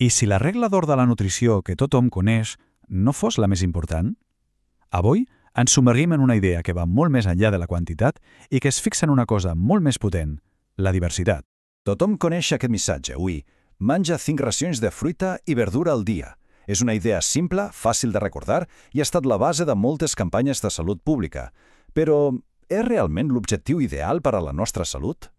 I si la regla d'or de la nutrició que tothom coneix no fos la més important? Avui ens submergim en una idea que va molt més enllà de la quantitat i que es fixa en una cosa molt més potent, la diversitat. Tothom coneix aquest missatge, ui. Menja 5 racions de fruita i verdura al dia. És una idea simple, fàcil de recordar i ha estat la base de moltes campanyes de salut pública. Però és realment l'objectiu ideal per a la nostra salut?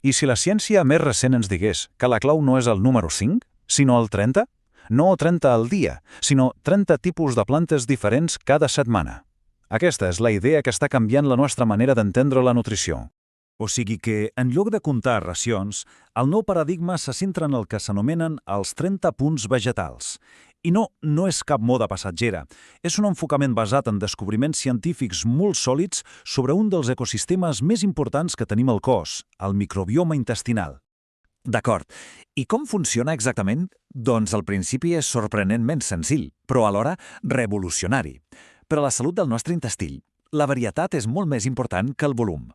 I si la ciència més recent ens digués que la clau no és el número 5, sinó el 30? No 30 al dia, sinó 30 tipus de plantes diferents cada setmana. Aquesta és la idea que està canviant la nostra manera d'entendre la nutrició. O sigui que, en lloc de comptar racions, el nou paradigma se centra en el que s'anomenen els 30 punts vegetals. I no és cap moda passatgera. És un enfocament basat en descobriments científics molt sòlids sobre un dels ecosistemes més importants que tenim al cos, el microbioma intestinal. D'acord. I com funciona exactament? Doncs al principi és sorprenentment senzill, però alhora revolucionari. Per a la salut del nostre intestí, la varietat és molt més important que el volum.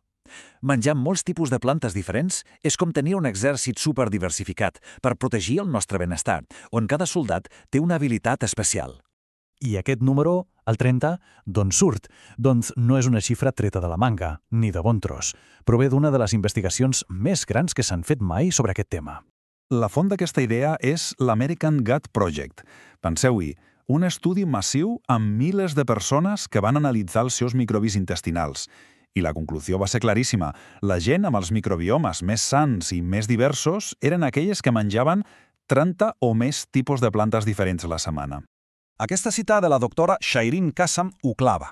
Menjar molts tipus de plantes diferents és com tenir un exèrcit superdiversificat per protegir el nostre benestar, on cada soldat té una habilitat especial. I aquest número, el 30, d'on surt? Doncs no és una xifra treta de la manga, ni de bon tros. Prové d'una de les investigacions més grans que s'han fet mai sobre aquest tema. La font d'aquesta idea és l'American Gut Project. Penseu-hi, un estudi massiu amb milers de persones que van analitzar els seus microbis intestinals. I la conclusió va ser claríssima. La gent amb els microbiomes més sans i més diversos eren aquelles que menjaven 30 o més tipus de plantes diferents a la setmana. Aquesta cita de la doctora Shairin Kassam ho clava.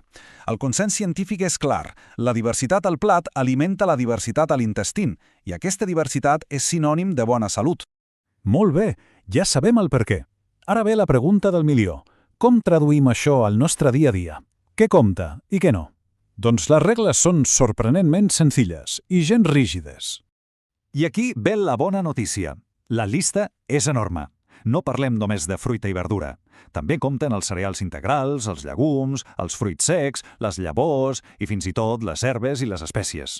El consens científic és clar. La diversitat al plat alimenta la diversitat a l'intestí, i aquesta diversitat és sinònim de bona salut. Molt bé, ja sabem el per què. Ara ve la pregunta del milió. Com traduïm això al nostre dia a dia? Què compta i què no? Doncs les regles són sorprenentment senzilles i gens rígides. I aquí ve la bona notícia. La llista és enorme. No parlem només de fruita i verdura. També compten els cereals integrals, els llegums, els fruits secs, les llavors i fins i tot les herbes i les espècies.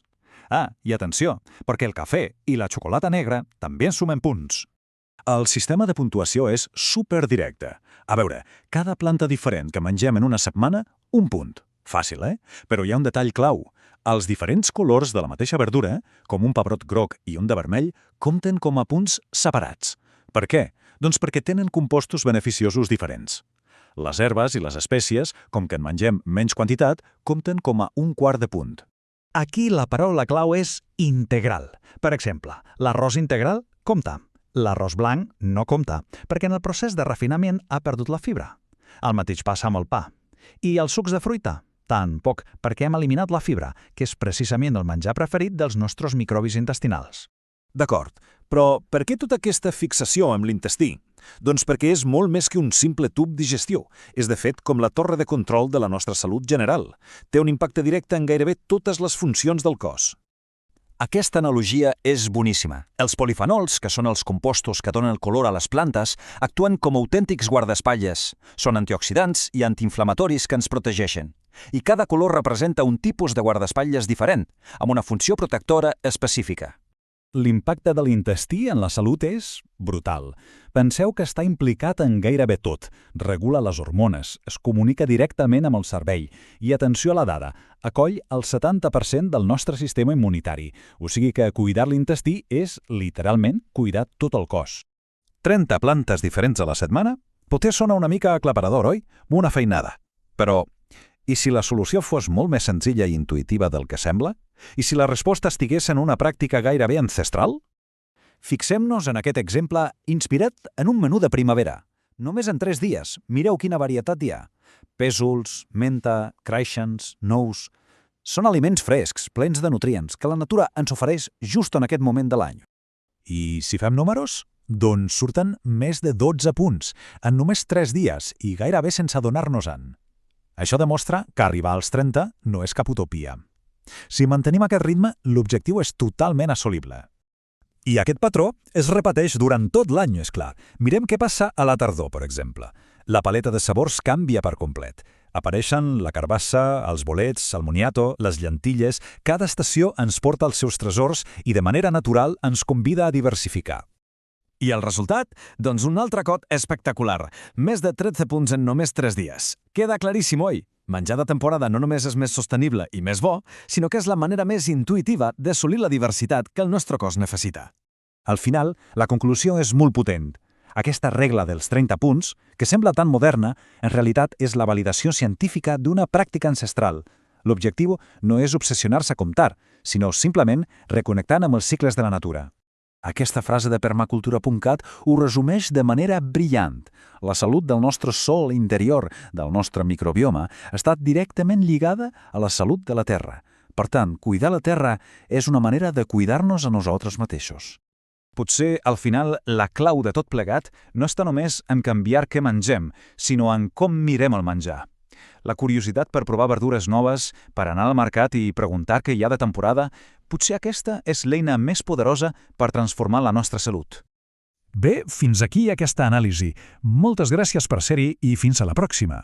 Ah, i atenció, perquè el cafè i la xocolata negra també ens sumen punts. El sistema de puntuació és superdirecte. A veure, cada planta diferent que mengem en una setmana, un punt. Fàcil, Però hi ha un detall clau. Els diferents colors de la mateixa verdura, com un pebrot groc i un de vermell, compten com a punts separats. Per què? Doncs perquè tenen compostos beneficiosos diferents. Les herbes i les espècies, com que en mengem menys quantitat, compten com a un quart de punt. Aquí la paraula clau és integral. Per exemple, l'arròs integral compta. L'arròs blanc no compta, perquè en el procés de refinament ha perdut la fibra. El mateix passa amb el pa. I els sucs de fruita? Tan poc, perquè hem eliminat la fibra, que és precisament el menjar preferit dels nostres microbis intestinals. D'acord, però per què tota aquesta fixació amb l'intestí? Doncs perquè és molt més que un simple tub de digestió. És, de fet, com la torre de control de la nostra salut general. Té un impacte directe en gairebé totes les funcions del cos. Aquesta analogia és boníssima. Els polifenols, que són els compostos que donen el color a les plantes, actuen com autèntics guardaespatlles. Són antioxidants i antiinflamatoris que ens protegeixen. I cada color representa un tipus de guardaespatlles diferent, amb una funció protectora específica. L'impacte de l'intestí en la salut és brutal. Penseu que està implicat en gairebé tot. Regula les hormones, es comunica directament amb el cervell i, atenció a la dada, acoll el 70% del nostre sistema immunitari. O sigui que cuidar l'intestí és, literalment, cuidar tot el cos. 30 plantes diferents a la setmana? Potser sona una mica aclaparador, oi? Una feinada. Però, i si la solució fos molt més senzilla i intuïtiva del que sembla? I si la resposta estigués en una pràctica gairebé ancestral? Fixem-nos en aquest exemple inspirat en un menú de primavera. Només en 3 dies, mireu quina varietat hi ha. Pèsols, menta, creixens, nous... Són aliments frescs, plens de nutrients, que la natura ens ofereix just en aquest moment de l'any. I si fem números? Doncs surten més de 12 punts, en només 3 dies i gairebé sense adonar-nos-en. Això demostra que arribar als 30 no és cap utopia. Si mantenim aquest ritme, l'objectiu és totalment assolible. I aquest patró es repeteix durant tot l'any, és clar. Mirem què passa a la tardor, per exemple. La paleta de sabors canvia per complet. Apareixen la carbassa, els bolets, el moniato, les llentilles... Cada estació ens porta els seus tresors i de manera natural ens convida a diversificar. I el resultat? Doncs un altre cot espectacular. Més de 13 punts en només 3 dies. Queda claríssim, oi? Menjar de temporada no només és més sostenible i més bo, sinó que és la manera més intuïtiva d'assolir la diversitat que el nostre cos necessita. Al final, la conclusió és molt potent. Aquesta regla dels 30 punts, que sembla tan moderna, en realitat és la validació científica d'una pràctica ancestral. L'objectiu no és obsessionar-se a comptar, sinó simplement reconnectant amb els cicles de la natura. Aquesta frase de permacultura.cat ho resumeix de manera brillant. La salut del nostre sòl interior, del nostre microbioma, està directament lligada a la salut de la Terra. Per tant, cuidar la Terra és una manera de cuidar-nos a nosaltres mateixos. Potser, al final, la clau de tot plegat no està només en canviar què mengem, sinó en com mirem el menjar. La curiositat per provar verdures noves, per anar al mercat i preguntar què hi ha de temporada, potser aquesta és l'eina més poderosa per transformar la nostra salut. Bé, fins aquí aquesta anàlisi. Moltes gràcies per ser-hi i fins a la pròxima.